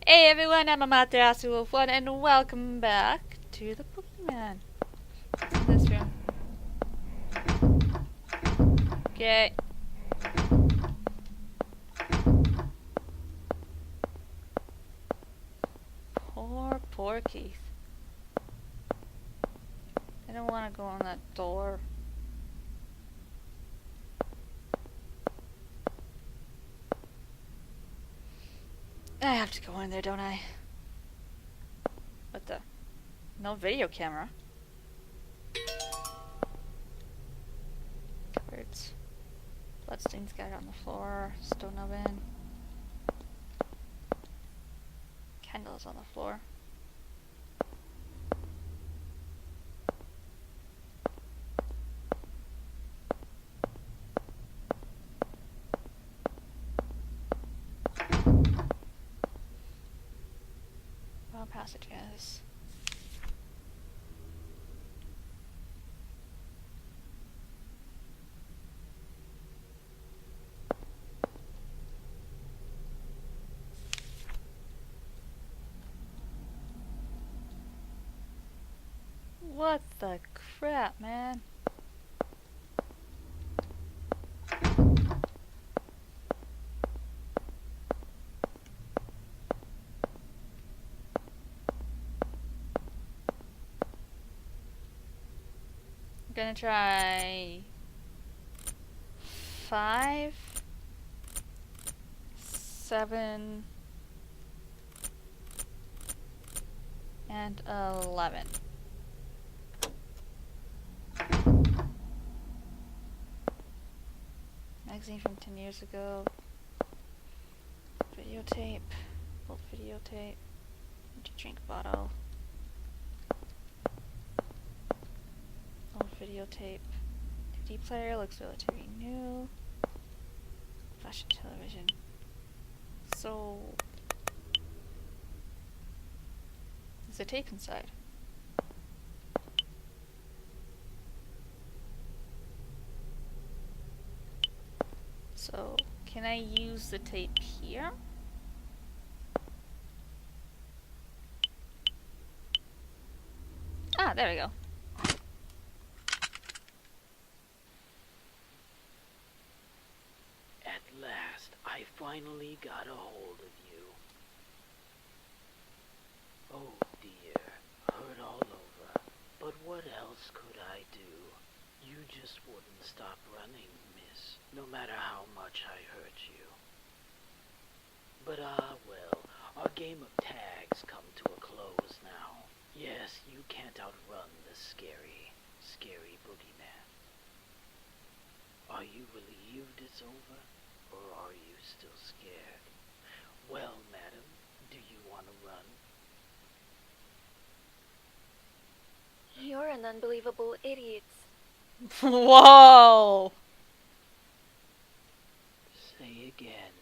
Hey everyone, I'm Amaterasu01 and welcome back to the Boogeyman. In this room. Okay. Poor Keith. I don't want to go on that door. I have to go in there, don't I? What the? No video camera. Cupboards. Bloodstains scattered on the floor. Stone oven. Candles on the floor. Well, passages. What the crap, man? I'm gonna try 5, 7, and 11. Magazine from 10 years ago. Videotape. Old videotape. Empty drink bottle. Old videotape. DVD player looks relatively new. Flash television. So, there's a tape inside. So, can I use the tape here? Ah, there we go. At last, I finally got a hold of you. Oh dear, hurt all over. But what else could I do? You just wouldn't stop running, miss, no matter how much I hurt you. But well, our game of tags come to a close now. Yes, you can't outrun the scary boogeyman. Are you relieved it's over? Or are you still scared? Well, madam, do you want to run? You're an unbelievable idiot. Whoa! Say again.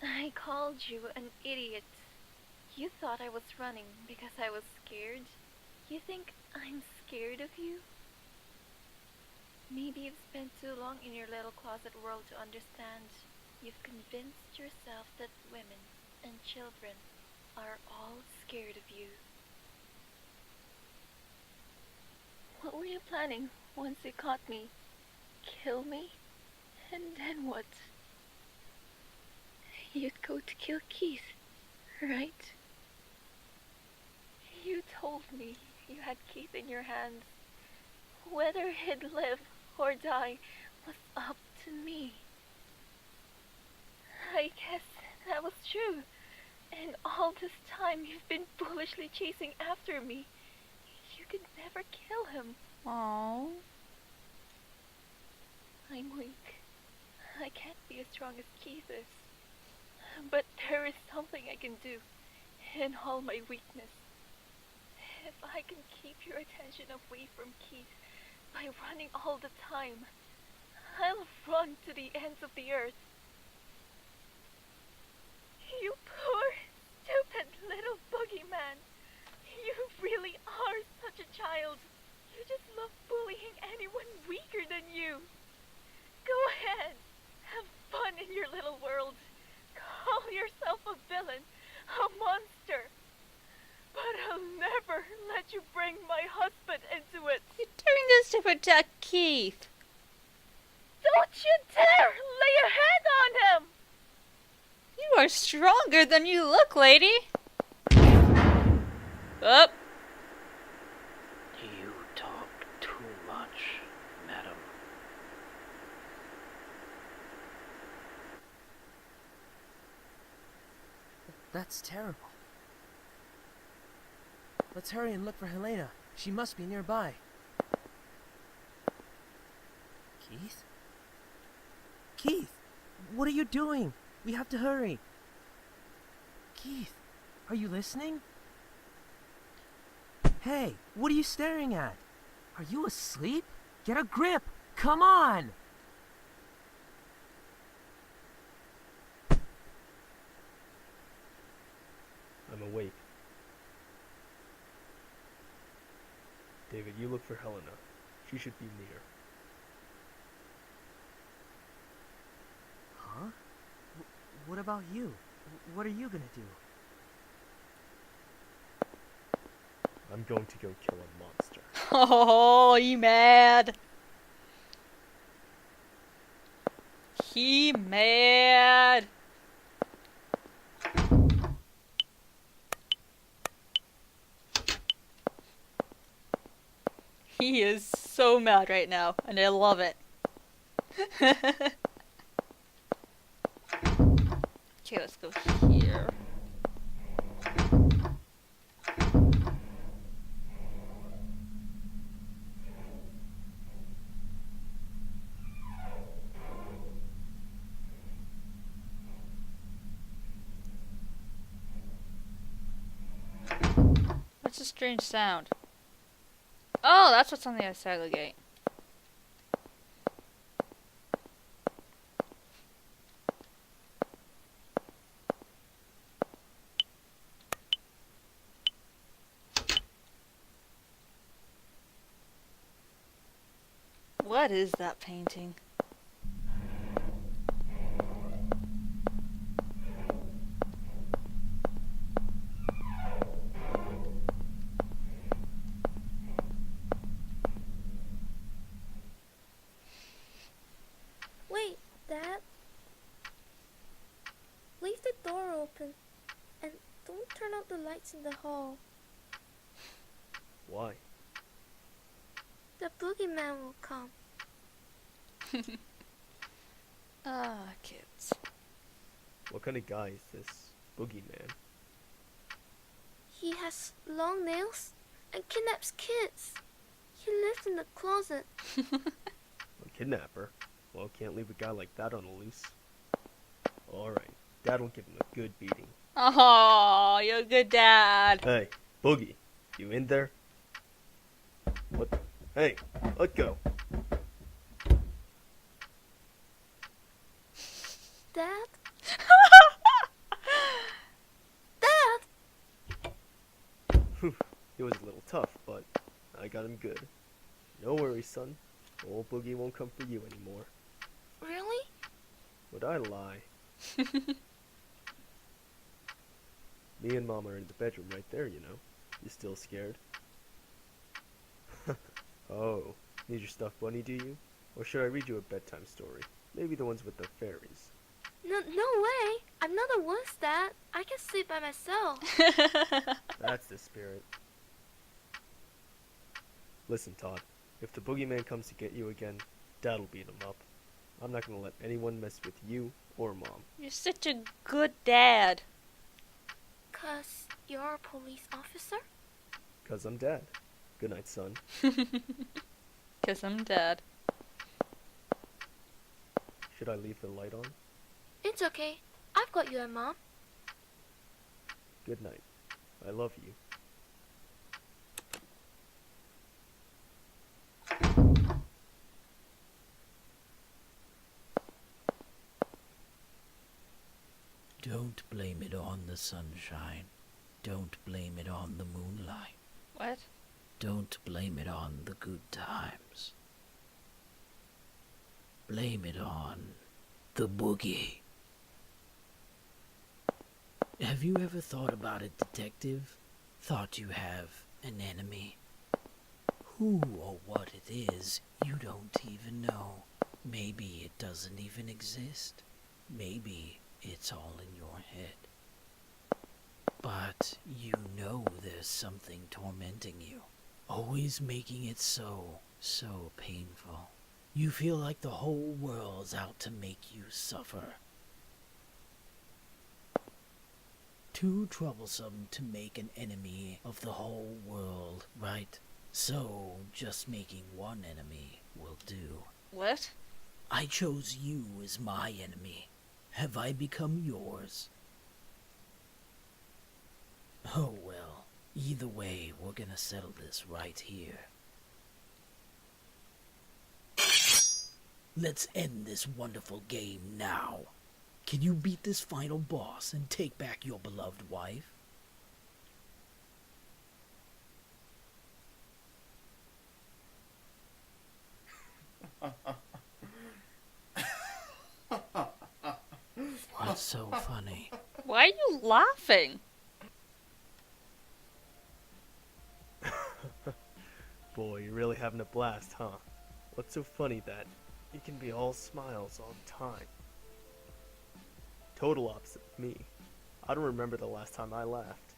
I called you an idiot. You thought I was running because I was scared. You think I'm scared of you? Maybe you've spent too long in your little closet world to understand. You've convinced yourself that women and children are all scared of you. What were you planning once you caught me? Kill me? And then what? You'd go to kill Keith, right? You told me you had Keith in your hands. Whether he'd live or die was up to me. I guess that was true. And all this time you've been foolishly chasing after me. You could never kill him. Aww. I'm weak. I can't be as strong as Keith is. But there is something I can do in all my weakness. If I can keep your attention away from Keith by running all the time, I'll run to the ends of the earth. You poor, stupid little boogeyman. You really are such a child. You just love bullying anyone weaker than you. Go ahead. Have fun in your little world. villain, a monster. But I'll never let you bring my husband into it. You're doing this to protect Keith. Don't you dare lay a hand on him! You are stronger than you look, lady. Up. You talk too much, madam. That's terrible. Let's hurry and look for Helena. She must be nearby. Keith? Keith! What are you doing? We have to hurry. Keith, are you listening? Hey, what are you staring at? Are you asleep? Get a grip! Come on! I'm awake. David, you look for Helena. She should be near. Huh? What about you? What are you gonna do? I'm going to go kill a monster. Oh, he mad. He mad. He is so mad right now, and I love it. Okay, let's go here. What's a strange sound? Oh, that's what's on the other side of the gate. What is that painting? Wait, Dad. Leave the door open and don't turn out the lights in the hall. Why? The boogeyman will come. Ah, kids. What kind of guy is this boogeyman? He has long nails and kidnaps kids. He lives in the closet. A kidnapper? Well, can't leave a guy like that on the loose. Alright, Dad will give him a good beating. Oh, you're a good dad. Hey, Boogie, you in there? What? Hey, let go. Dad? Dad! Whew, it was a little tough, but I got him good. No worries, son. Old Boogie won't come for you anymore. Really? Would I lie? Me and Mom are in the bedroom right there, you know. You still scared? Oh, need your stuffed bunny, do you? Or should I read you a bedtime story? Maybe the ones with the fairies. No way. I'm not a wuss, Dad. I can sleep by myself. That's the spirit. Listen, Todd. If the boogeyman comes to get you again, Dad'll beat him up. I'm not gonna let anyone mess with you or Mom. You're such a good dad. 'Cause you're a police officer? 'Cause I'm Dad. Good night, son. 'Cause I'm dead. Should I leave the light on? It's okay. I've got you and Mom. Good night. I love you. Don't blame it on the sunshine. Don't blame it on the moonlight. What? Don't blame it on the good times. Blame it on the boogie. Have you ever thought about it, detective? Thought you have an enemy? Who or what it is, you don't even know. Maybe it doesn't even exist. Maybe it's all in your head. But you know there's something tormenting you, always making it so painful. You feel like the whole world's out to make you suffer. Too troublesome to make an enemy of the whole world, right? So, just making one enemy will do. What? I chose you as my enemy. Have I become yours? Oh well, either way, we're gonna settle this right here. Let's end this wonderful game now. Can you beat this final boss and take back your beloved wife? What's so funny? Why are you laughing? Boy, you're really having a blast, huh? What's so funny that you can be all smiles all the time? Total opposite of me. I don't remember the last time I laughed.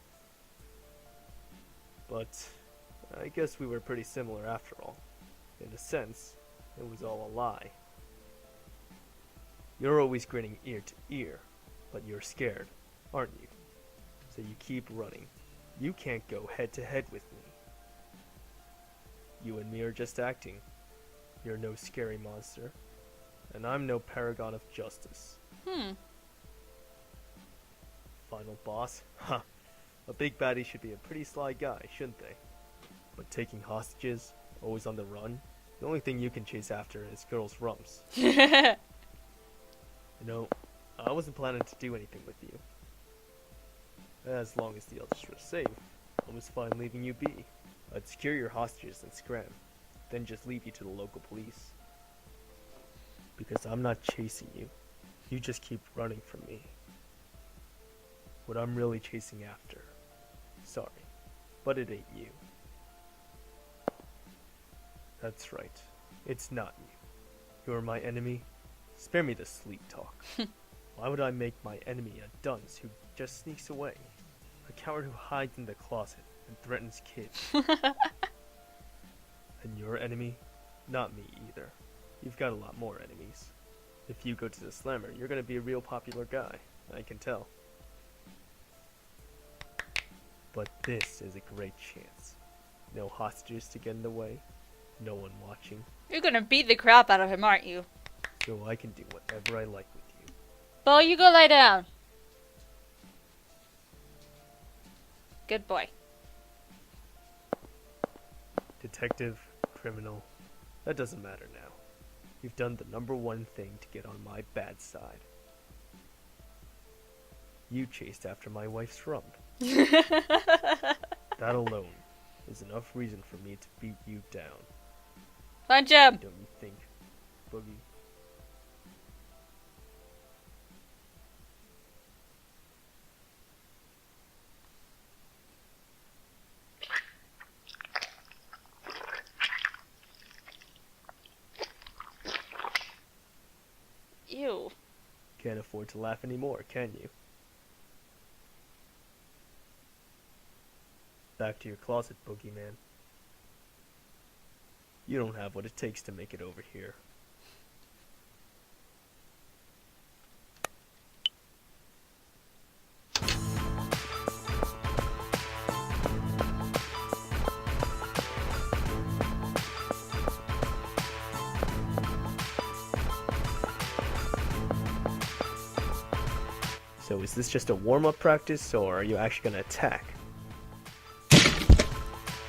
But I guess we were pretty similar after all. In a sense, it was all a lie. You're always grinning ear to ear, but you're scared, aren't you? So you keep running. You can't go head to head with me. You and me are just acting. You're no scary monster, and I'm no paragon of justice. Final boss? Huh. A big baddie should be a pretty sly guy, shouldn't they? But taking hostages, always on the run, the only thing you can chase after is girls' rumps. You know, I wasn't planning to do anything with you. As long as the others were safe, I was fine leaving you be. I'd secure your hostages and scram, then just leave you to the local police. Because I'm not chasing you. You just keep running from me. What I'm really chasing after. Sorry, but it ain't you. That's right. It's not you. You're my enemy. Spare me the sleep talk. Why would I make my enemy a dunce who just sneaks away? A coward who hides in the closet and threatens kids. And your enemy? Not me either. You've got a lot more enemies. If you go to the slammer, you're gonna be a real popular guy. I can tell. But this is a great chance. No hostages to get in the way. No one watching. You're gonna beat the crap out of him, aren't you? So I can do whatever I like with you. Bo, you go lie down. Good boy. Detective, criminal, that doesn't matter now. You've done the number one thing to get on my bad side. You chased after my wife's rump. That alone is enough reason for me to beat you down. Punch him! Don't you think, Boogie? Ew. Can't afford to laugh anymore, can you? Back to your closet, Boogeyman. You don't have what it takes to make it over here. So is this just a warm-up practice, or are you actually gonna attack?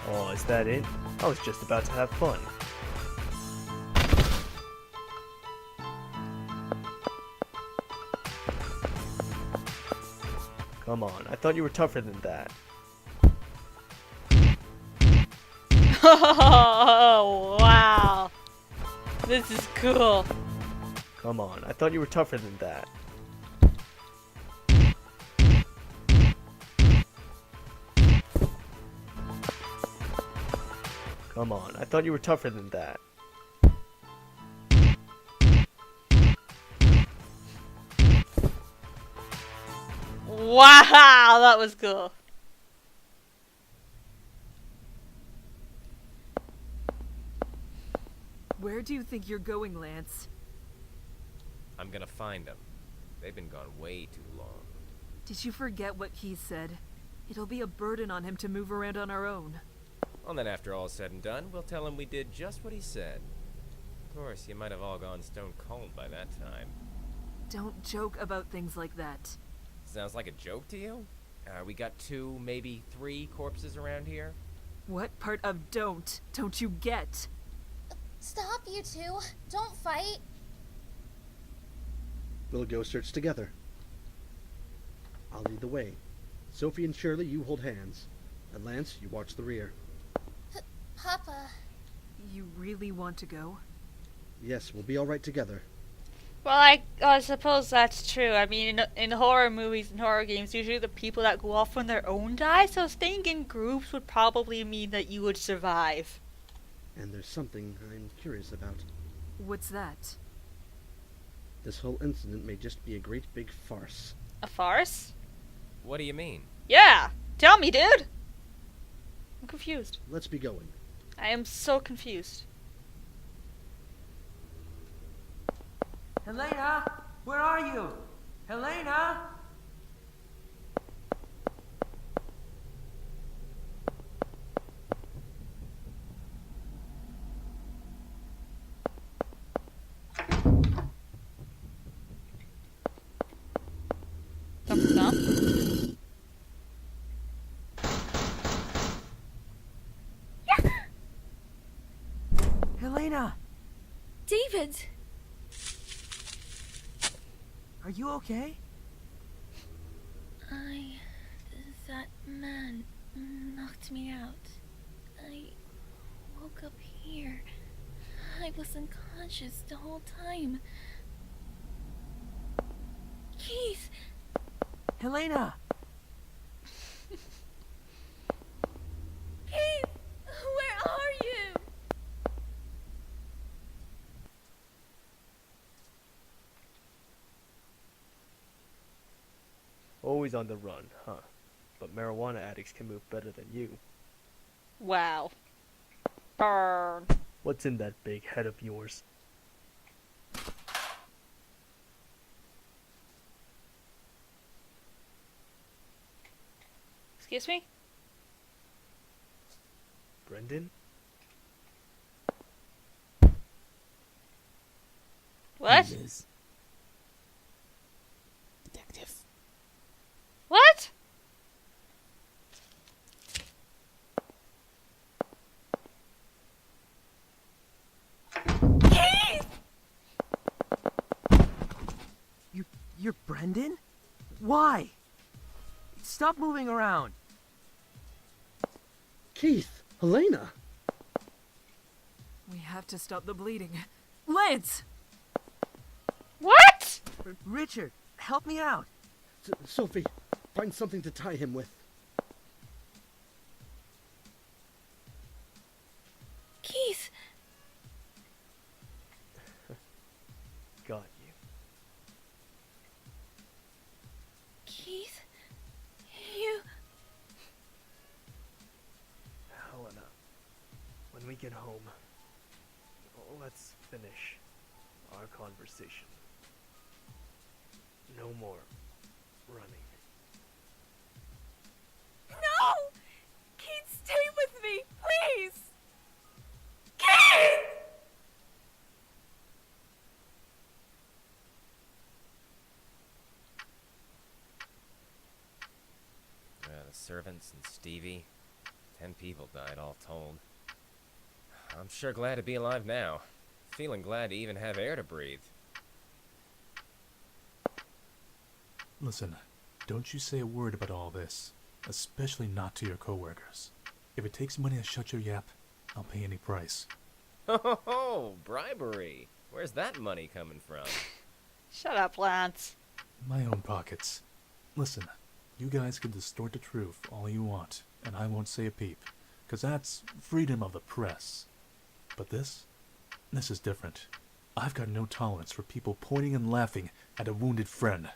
Oh, is that it? I was just about to have fun. Come on, I thought you were tougher than that. Oh, wow. This is cool. Come on, I thought you were tougher than that. Come on, I thought you were tougher than that. Wow, that was cool. Where do you think you're going, Lance? I'm gonna find them. They've been gone way too long. Did you forget what he said? It'll be a burden on him to move around on our own. Well, then after all's said and done, we'll tell him we did just what he said. Of course, you might have all gone stone cold by that time. Don't joke about things like that. Sounds like a joke to you? We got 2, maybe 3 corpses around here? What part of don't you get? Stop, you two. Don't fight. We'll go search together. I'll lead the way. Sophie and Shirley, you hold hands. And Lance, you watch the rear. Papa. You really want to go? Yes, we'll be all right together. Well, I suppose that's true. I mean, in horror movies and horror games, usually the people that go off on their own die, so staying in groups would probably mean that you would survive. And there's something I'm curious about. What's that? This whole incident may just be a great big farce. A farce? What do you mean? Yeah! Tell me, dude! I'm confused. Let's be going. I am so confused. Helena, where are you? Helena? Thumbs up. Helena, David! are you okay? That man knocked me out. I woke up here. I was unconscious the whole time. Keith! Helena! Keith! Where are you? Always on the run, huh? But marijuana addicts can move better than you. Wow. Burn. What's in that big head of yours? Excuse me? Brendan? What? Detective. What? You're Brendan? Why? Stop moving around. Keith! Helena! We have to stop the bleeding. Lance! What? Richard, help me out. Sophie, find something to tie him with. Keith! Got you. Keith? You... Helena, when we get home, let's finish our conversation. No more running. No! Keith, stay with me, please! Keith! The servants and Stevie. 10 people died all told. I'm sure glad to be alive now. Feeling glad to even have air to breathe. Listen, don't you say a word about all this, especially not to your coworkers. If it takes money to shut your yap, I'll pay any price. Oh, bribery. Where's that money coming from? Shut up, Lance. My own pockets. Listen, you guys can distort the truth all you want, and I won't say a peep. 'cause that's freedom of the press. But this is different. I've got no tolerance for people pointing and laughing at a wounded friend.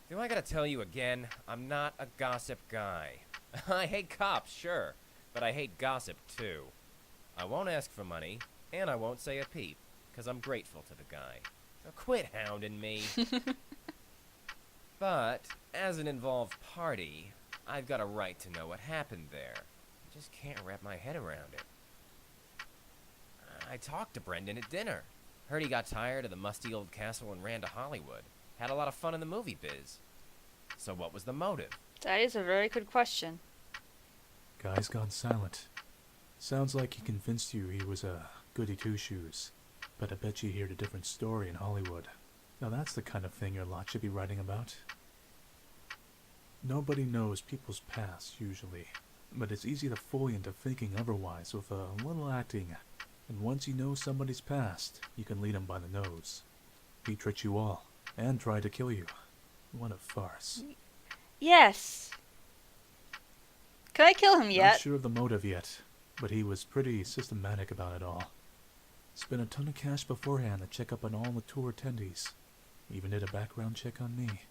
Do I gotta tell you again? I'm not a gossip guy. I hate cops, sure, but I hate gossip too. I won't ask for money, and I won't say a peep, 'cause I'm grateful to the guy. So quit hounding me. But, as an involved party, I've got a right to know what happened there. I just can't wrap my head around it. I talked to Brendan at dinner. Heard he got tired of the musty old castle and ran to Hollywood. Had a lot of fun in the movie biz. So what was the motive? That is a very good question. Guy's gone silent. Sounds like he convinced you he was a goody two-shoes. But I bet you heard a different story in Hollywood. Now that's the kind of thing your lot should be writing about. Nobody knows people's past, usually. But it's easy to fool you into thinking otherwise with a little acting. And once you know somebody's past, you can lead them by the nose. He tricked you all, and tried to kill you. What a farce. Yes. Can I kill him Not yet? sure of the motive yet, but he was pretty systematic about it all. Spent a ton of cash beforehand to check up on all the tour attendees. Even did a background check on me.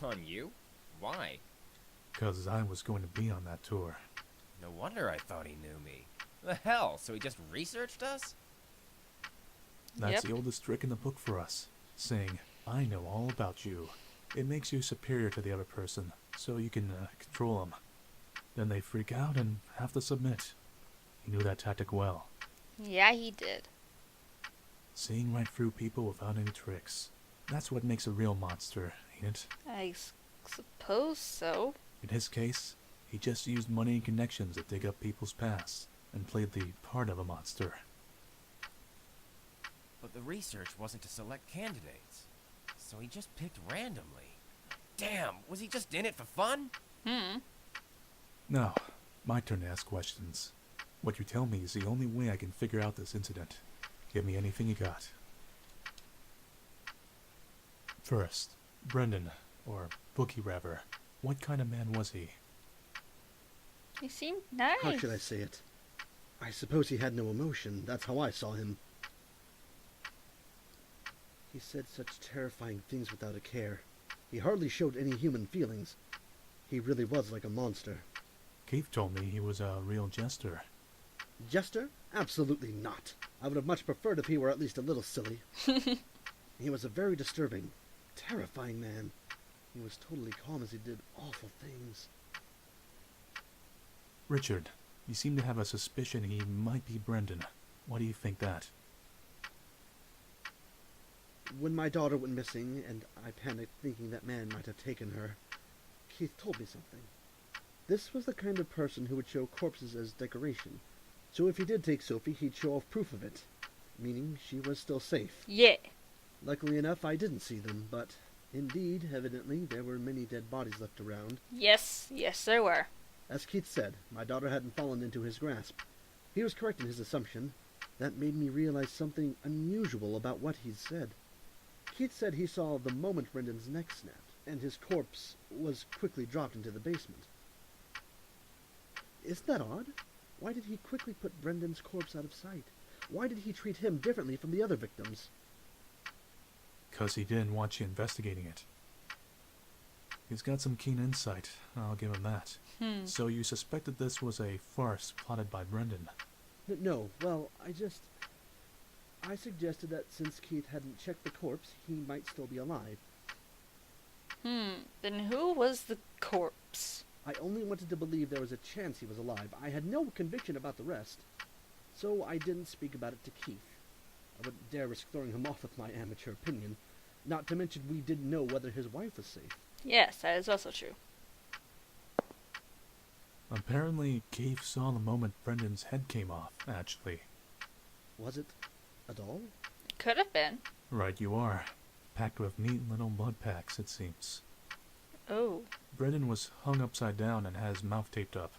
On you? Why? 'Cause I was going to be on that tour. No wonder I thought he knew me. The hell, so he just researched us? That's Yep. the oldest trick in the book for us. Saying, I know all about you. It makes you superior to the other person, so you can control them. Then they freak out and have to submit. He knew that tactic well. Yeah, he did. Seeing right through people without any tricks. That's what makes a real monster, ain't it? I suppose so. In his case, he just used money and connections to dig up people's past, and played the part of a monster. But the research wasn't to select candidates. So he just picked randomly. Damn, was he just in it for fun? Now, my turn to ask questions. What you tell me is the only way I can figure out this incident. Give me anything you got. First, Brendan, or Boogie rather. What kind of man was he? He seemed nice. How should I say it? I suppose he had no emotion. That's how I saw him. He said such terrifying things without a care. He hardly showed any human feelings. He really was like a monster. Keith told me he was a real jester. Jester? Absolutely not. I would have much preferred if he were at least a little silly. He was a very disturbing, terrifying man. He was totally calm as he did awful things. Richard, you seem to have a suspicion he might be Brendan. Why do you think that? When my daughter went missing, and I panicked thinking that man might have taken her, Keith told me something. This was the kind of person who would show corpses as decoration. So if he did take Sophie, he'd show off proof of it, meaning she was still safe. Yeah. Luckily enough, I didn't see them, but indeed, evidently, there were many dead bodies left around. Yes, there were. As Keith said, my daughter hadn't fallen into his grasp. He was correct in his assumption. That made me realize something unusual about what he'd said. Keith said he saw the moment Brendan's neck snapped, and his corpse was quickly dropped into the basement. Isn't that odd? Why did he quickly put Brendan's corpse out of sight? Why did he treat him differently from the other victims? 'Cause he didn't want you investigating it. He's got some keen insight, I'll give him that. So you suspected this was a farce plotted by Brendan? No, well, I suggested that since Keith hadn't checked the corpse, he might still be alive. Then who was the corpse? I only wanted to believe there was a chance he was alive. I had no conviction about the rest. So I didn't speak about it to Keith. I wouldn't dare risk throwing him off with my amateur opinion. Not to mention we didn't know whether his wife was safe. Yes, that is also true. Apparently, Keith saw the moment Brendan's head came off, actually. Was it a doll? Could have been. Right you are. Packed with neat little blood packs, it seems. Oh. Brendan was hung upside down and had his mouth taped up,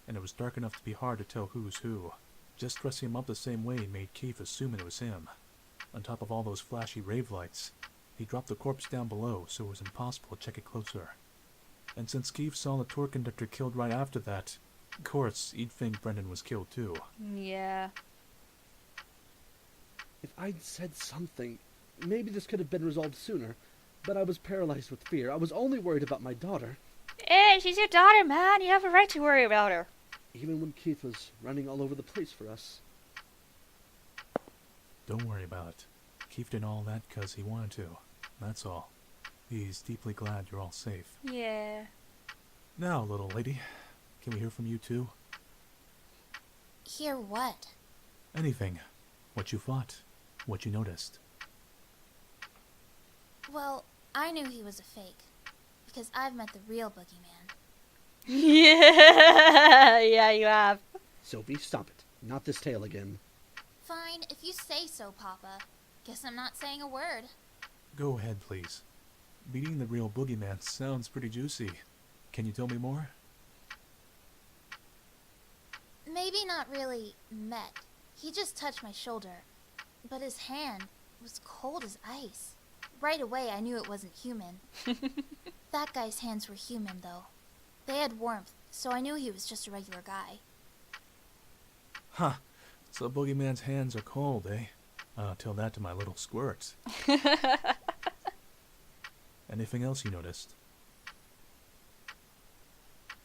and it was dark enough to be hard to tell who's who. Just dressing him up the same way made Keith assume it was him. On top of all those flashy rave lights, he dropped the corpse down below, so it was impossible to check it closer. And since Keith saw the tour conductor killed right after that, Of course, you'd think Brendan was killed too. Yeah. If I'd said something, maybe this could have been resolved sooner. But I was paralyzed with fear. I was only worried about my daughter. Hey, she's your daughter, man. You have a right to worry about her. Even when Keith was running all over the place for us. Don't worry about it. Keith did all that because he wanted to. That's all. He's deeply glad you're all safe. Yeah. Now, little lady, can we hear from you too? Hear what? Anything. What you thought. What you noticed. Well, I knew he was a fake. Because I've met the real boogeyman. Yeah. Yeah, you have. Sophie, stop it. Not this tale again. Fine, if you say so, Papa. Guess I'm not saying a word. Go ahead, please. Meeting the real boogeyman sounds pretty juicy. Can you tell me more? Maybe not really met. He just touched my shoulder. But his hand was cold as ice. Right away, I knew it wasn't human. That guy's hands were human, though. They had warmth, so I knew he was just a regular guy. Huh. So boogeyman's hands are cold, eh? I'll tell that to my little squirts. Anything else you noticed?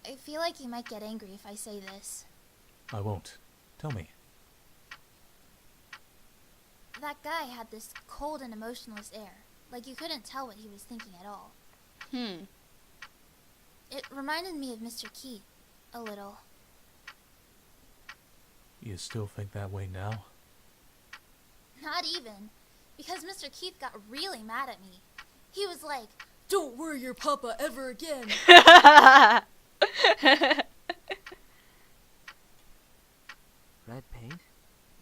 I feel like you might get angry if I say this. I won't. Tell me. That guy had this cold and emotionless air. Like you couldn't tell what he was thinking at all. It reminded me of Mr. Keith, a little. You still think that way now? Not even. Because Mr. Keith got really mad at me. He was like, "Don't worry your papa ever again." Red paint?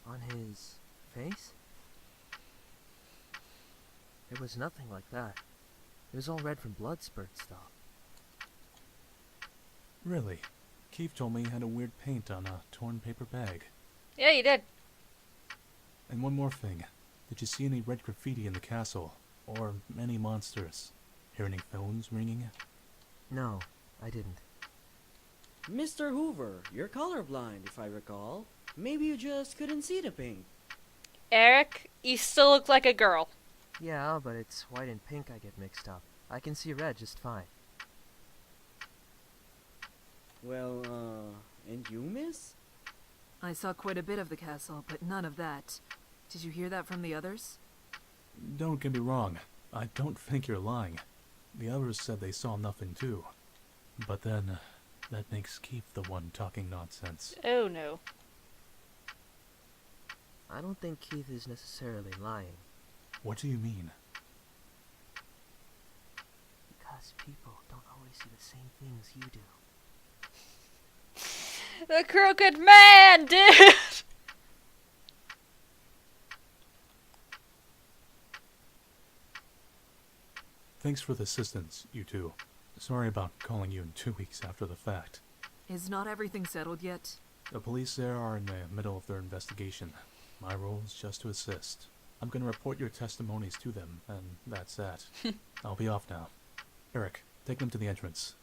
On his face? There was nothing like that. It was all red from blood spurt stuff. Really? Keith told me he had a weird paint on a torn paper bag. Yeah, you did. And one more thing. Did you see any red graffiti in the castle? Or any monsters? Hear any phones ringing? No, I didn't. Mr. Hoover, you're colorblind, if I recall. Maybe you just couldn't see the paint. Eric, you still look like a girl. Yeah, but it's white and pink I get mixed up. I can see red just fine. Well, and you, miss? I saw quite a bit of the castle, but none of that. Did you hear that from the others? Don't get me wrong. I don't think you're lying. The others said they saw nothing too. But then, that makes Keith the one talking nonsense. Oh no. I don't think Keith is necessarily lying. What do you mean? Because people don't always see the same things you do. The crooked man, dude! Thanks for the assistance, you two. Sorry about calling you in 2 weeks after the fact. Is not everything settled yet? The police there are in the middle of their investigation. My role is just to assist. I'm gonna report your testimonies to them, and that's that. I'll be off now. Eric, take them to the entrance.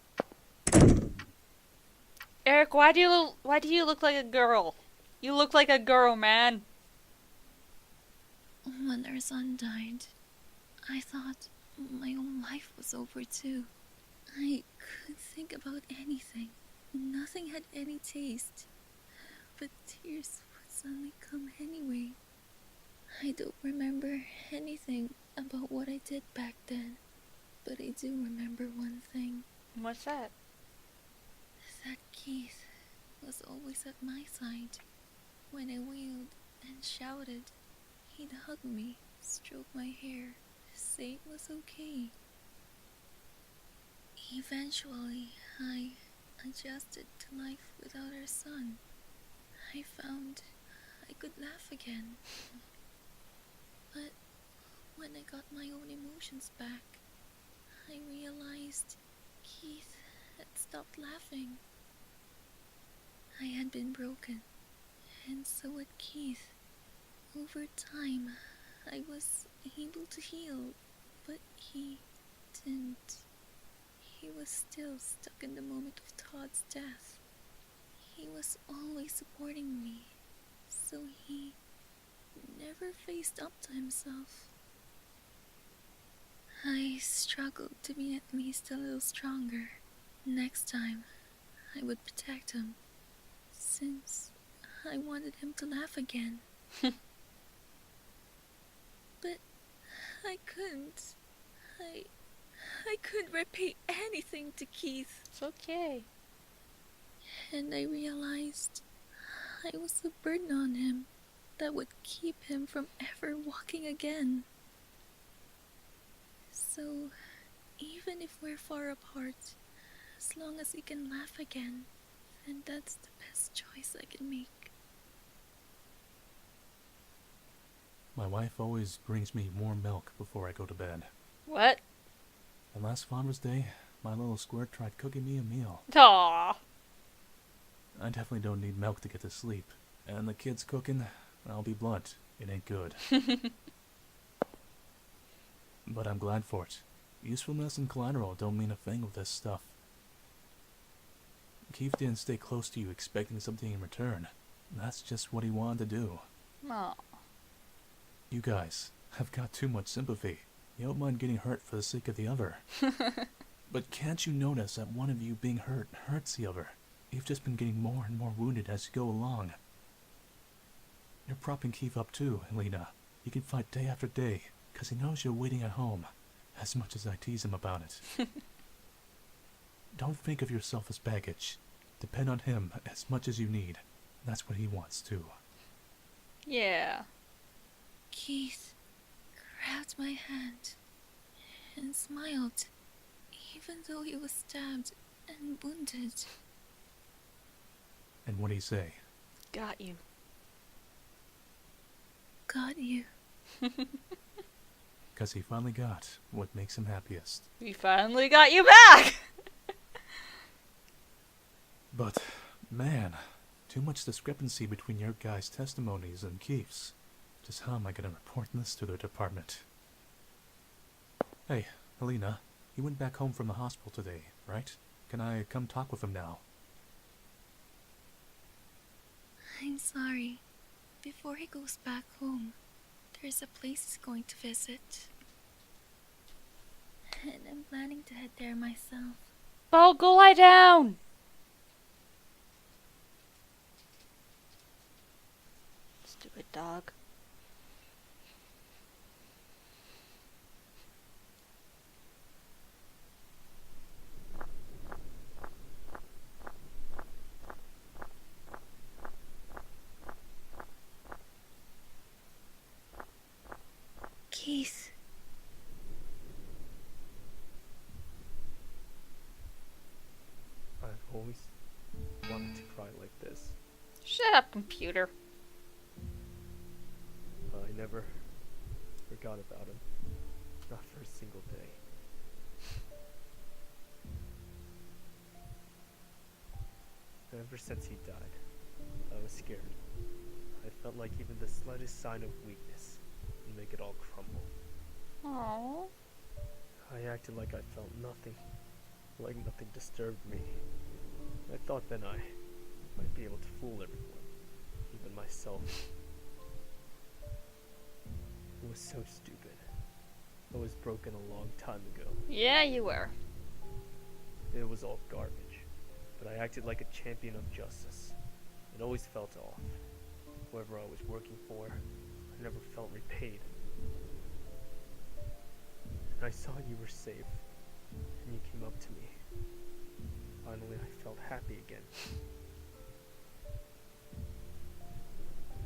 Eric, why do you look like a girl? You look like a girl, man. When our son died, I thought my own life was over too. I couldn't think about anything. Nothing had any taste. But tears would suddenly come anyway. I don't remember anything about what I did back then. But I do remember one thing. What's that? That Keith was always at my side. When I wailed and shouted, he'd hug me, stroke my hair, say it was okay. Eventually, I adjusted to life without our son. I found I could laugh again. But when I got my own emotions back, I realized Keith had stopped laughing. I had been broken, and so had Keith. Over time, I was able to heal, but he didn't. He was still stuck in the moment of Todd's death. He was always supporting me, so he never faced up to himself. I struggled to be at least a little stronger. Next time, I would protect him, since I wanted him to laugh again. But I couldn't. I couldn't repay anything to Keith. It's okay. And I realized I was a burden on him that would keep him from ever walking again. So, even if we're far apart, as long as he can laugh again, then that's the best choice I can make. My wife always brings me warm milk before I go to bed. What? And last Father's Day, my little squirt tried cooking me a meal. Aww. I definitely don't need milk to get to sleep. And the kids cooking, I'll be blunt, it ain't good. But I'm glad for it. Usefulness and collateral don't mean a thing with this stuff. Keith didn't stay close to you expecting something in return. That's just what he wanted to do. Aw. You guys have got too much sympathy. You don't mind getting hurt for the sake of the other. But can't you notice that one of you being hurt hurts the other? You've just been getting more and more wounded as you go along. You're propping Keith up too, Helena. He can fight day after day, because he knows you're waiting at home, as much as I tease him about it. Don't think of yourself as baggage. Depend on him as much as you need. That's what he wants too. Yeah. Keith grabbed my hand and smiled, even though he was stabbed and wounded. And what'd he say? Got you. Got you. Because he finally got what makes him happiest. We finally got you back! But, man, too much discrepancy between your guys' testimonies and Keith's. Just how am I going to report this to the department? Hey, Helena, he went back home from the hospital today, right? Can I come talk with him now? I'm sorry. Before he goes back home, there's a place he's going to visit. And I'm planning to head there myself. Bo, go lie down! Stupid dog. Keith. I've always wanted to cry like this. Shut up, computer. I never forgot about him. Not for a single day. Ever since he died, I was scared. I felt like even the slightest sign of weakness would make it all crumble. Aww. I acted like I felt nothing, like nothing disturbed me. I thought then I might be able to fool everyone, even myself. It was so stupid. I was broken a long time ago. Yeah, you were. It was all garbage, but I acted like a champion of justice. It always felt off. Whoever I was working for, I never felt repaid. And I saw you were safe, and you came up to me. Finally, I felt happy again.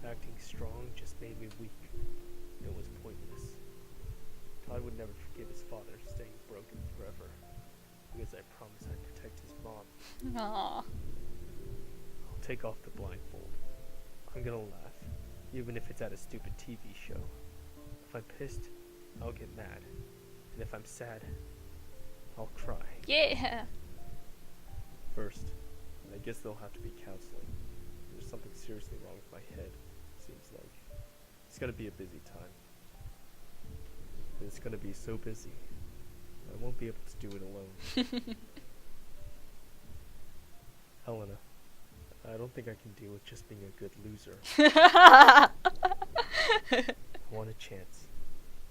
Acting strong just made me weak. It was pointless. Todd would never forgive his father staying broken forever, because I promised I'd protect his mom. Aww. I'll take off the blindfold. I'm gonna laugh, even if it's at a stupid TV show. If I'm pissed, I'll get mad. And if I'm sad, I'll cry. Yeah. First, I guess there'll have to be counseling. There's something seriously wrong with my head, seems like. It's gonna be a busy time. And it's gonna be so busy, I won't be able to do it alone. Helena, I don't think I can deal with just being a good loser. I I want a chance.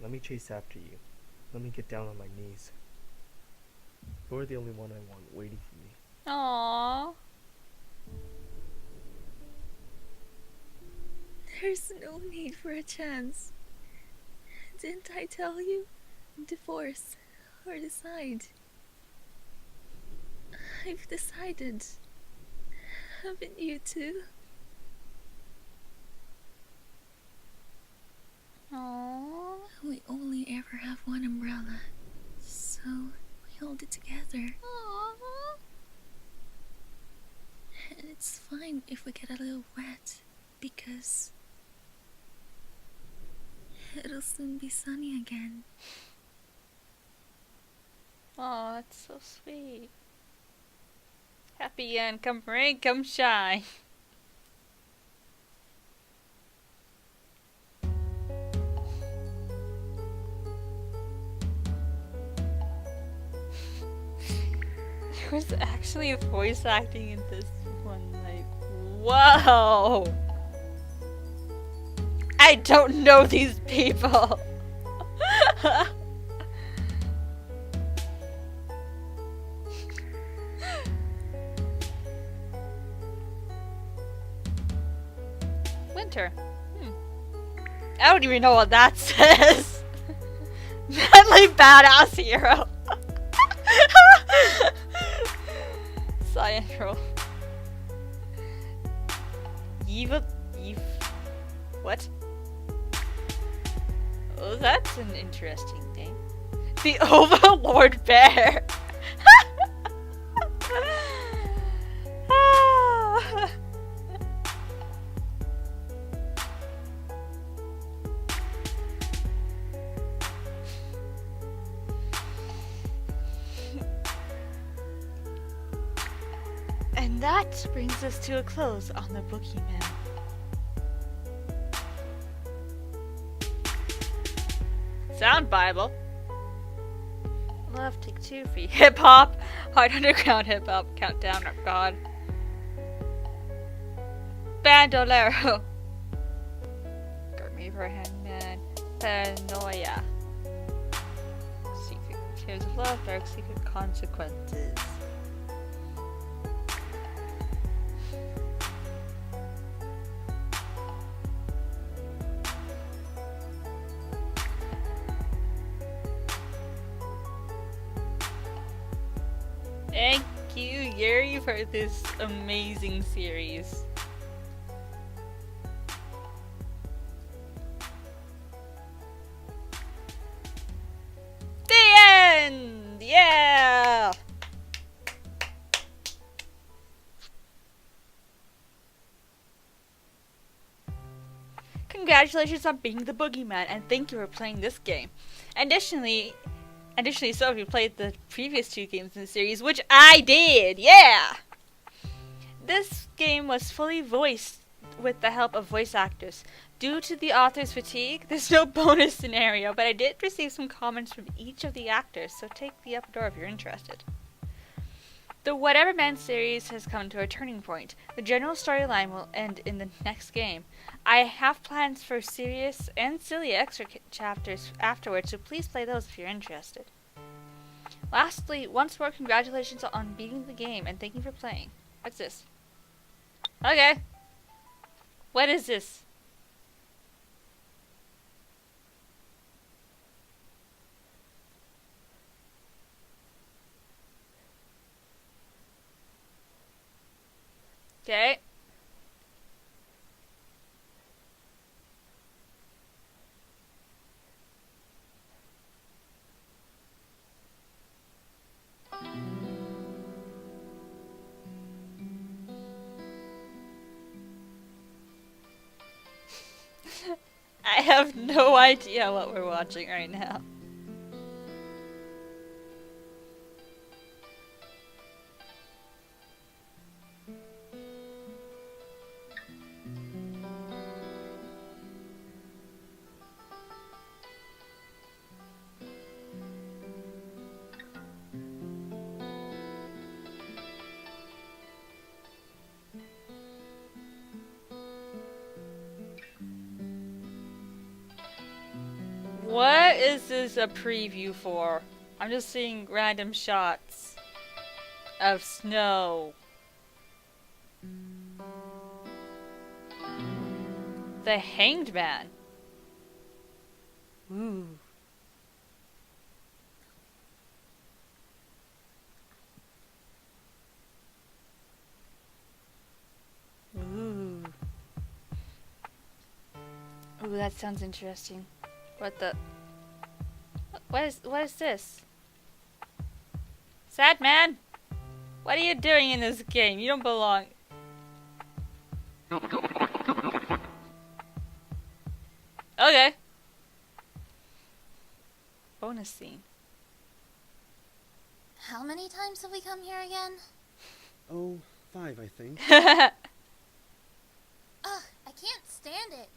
Let me chase after you. Let me get down on my knees. You're the only one I want waiting for me. Aww. There's no need for a chance. Didn't I tell you? Divorce or decide. I've decided. Haven't you too? Aww. We only ever have one umbrella, so we hold it together. Aww. And it's fine if we get a little wet, because it'll soon be sunny again. Oh, that's so sweet. Happy end, come rain, come shine. There was actually voice acting in this one, like, whoa! I don't know these people! Winter. I don't even know what that says. Manly badass hero. Science roll. What? Oh, that's an interesting thing. The Overlord Bear. And that brings us to a close on the Boogeyman. Sound Bible. Love take 2 for hip hop. Hard underground hip hop. Countdown. Oh god. Bandolero. Gurmy for Hangman. Paranoia. Secret Tears of Love. Dark Secret Consequences. Thank you, Yuri, for this amazing series. The end! Yeah! Congratulations on being the Boogeyman, and thank you for playing this game. Additionally, so if you played the previous 2 games in the series, which I did, yeah! This game was fully voiced with the help of voice actors. Due to the author's fatigue, there's no bonus scenario, but I did receive some comments from each of the actors, so take the up door if you're interested. The Whatever Man series has come to a turning point. The general storyline will end in the next game. I have plans for serious and silly extra chapters afterwards, so please play those if you're interested. Lastly, once more, congratulations on beating the game, and thank you for playing. What's this? Okay. What is this? Okay. I have no idea what we're watching right now. is this a preview for? I'm just seeing random shots of snow. The Hanged Man. Ooh. Ooh. Ooh, that sounds interesting. What the? What is this? Sad man? What are you doing in this game? You don't belong. Okay. Bonus scene. How many times have we come here again? Oh, 5, I think. Ugh, I can't stand it.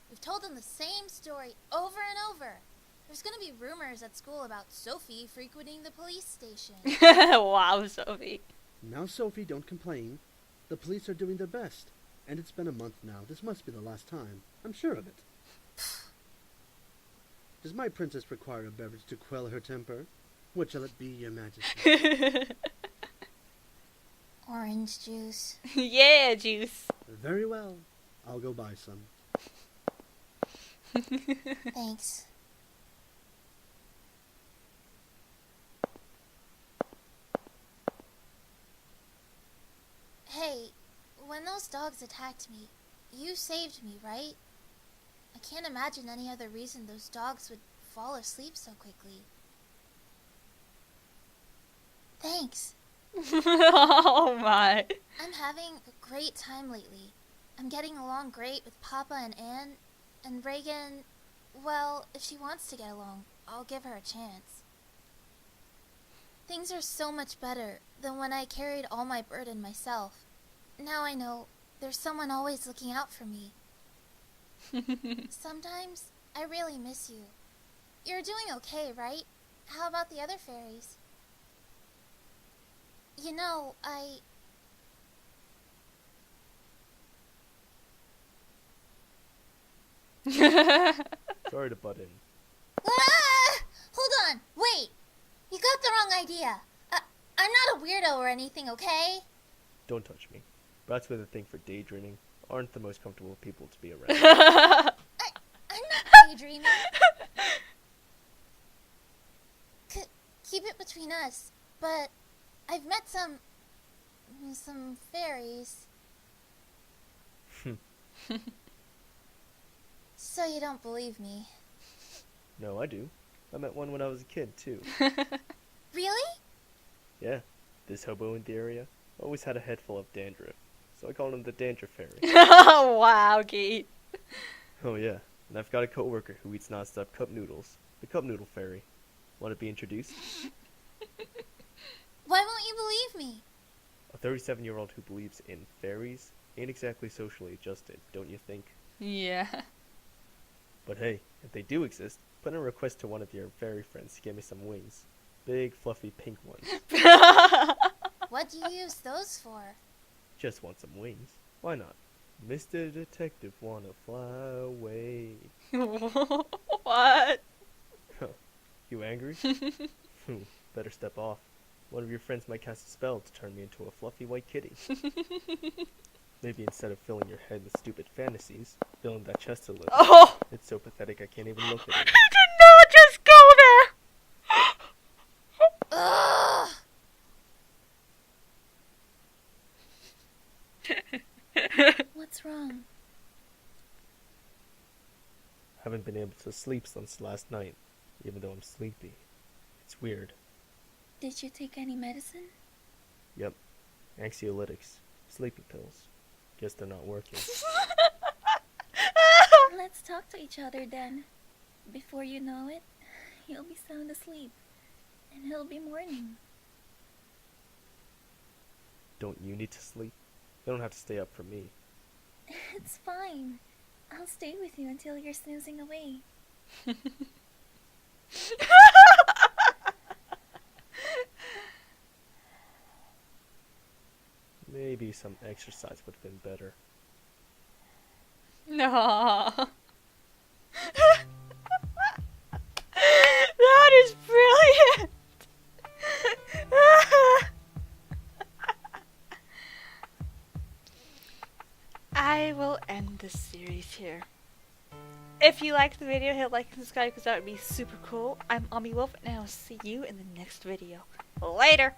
We've told them the same story over and over. There's gonna be rumors at school about Sophie frequenting the police station. Wow, Sophie. Now, Sophie, don't complain. The police are doing their best. And it's been a month now. This must be the last time. I'm sure of it. Does my princess require a beverage to quell her temper? What shall it be, your majesty? Orange juice. Yeah, juice. Very well. I'll go buy some. Thanks. Hey, when those dogs attacked me, you saved me, right? I can't imagine any other reason those dogs would fall asleep so quickly. Thanks. Oh my. I'm having a great time lately. I'm getting along great with Papa and Anne, and Reagan, well, if she wants to get along, I'll give her a chance. Things are so much better than when I carried all my burden myself. Now I know there's someone always looking out for me. Sometimes I really miss you. You're doing okay, right? How about the other fairies? You know, Sorry to butt in. Ah! Hold on, wait! You got the wrong idea. I'm not a weirdo or anything, okay? Don't touch me. Rats with a thing for daydreaming aren't the most comfortable people to be around. I'm not daydreaming. Keep it between us, but I've met some fairies. So you don't believe me? No, I do. I met one when I was a kid, too. Really? Yeah, this hobo in the area always had a head full of dandruff, so I called him the Dandruff Fairy. Wow, Keith. Oh yeah, and I've got a coworker who eats non-stop cup noodles, the Cup Noodle Fairy. Want to be introduced? Why won't you believe me? A 37-year-old who believes in fairies ain't exactly socially adjusted, don't you think? Yeah. But hey, if they do exist, put in a request to one of your fairy friends to get me some wings. Big, fluffy, pink ones. What do you use those for? Just want some wings. Why not? Mr. Detective wanna fly away. What? You angry? Better step off. One of your friends might cast a spell to turn me into a fluffy white kitty. Maybe instead of filling your head with stupid fantasies, fill in that chest a little. Oh! It's so pathetic I can't even look at it. You did not just go there! What's wrong? Haven't been able to sleep since last night, even though I'm sleepy. It's weird. Did you take any medicine? Yep. Anxiolytics. Sleeping pills. Guess they're not working. Let's talk to each other then. Before you know it, you'll be sound asleep. And it'll be morning. Don't you need to sleep? You don't have to stay up for me. It's fine. I'll stay with you until you're snoozing away. Maybe some exercise would have been better. No. will end this series here. If you liked the video, hit like and subscribe because that would be super cool. I'm Ami Wolf, and I will see you in the next video. Later!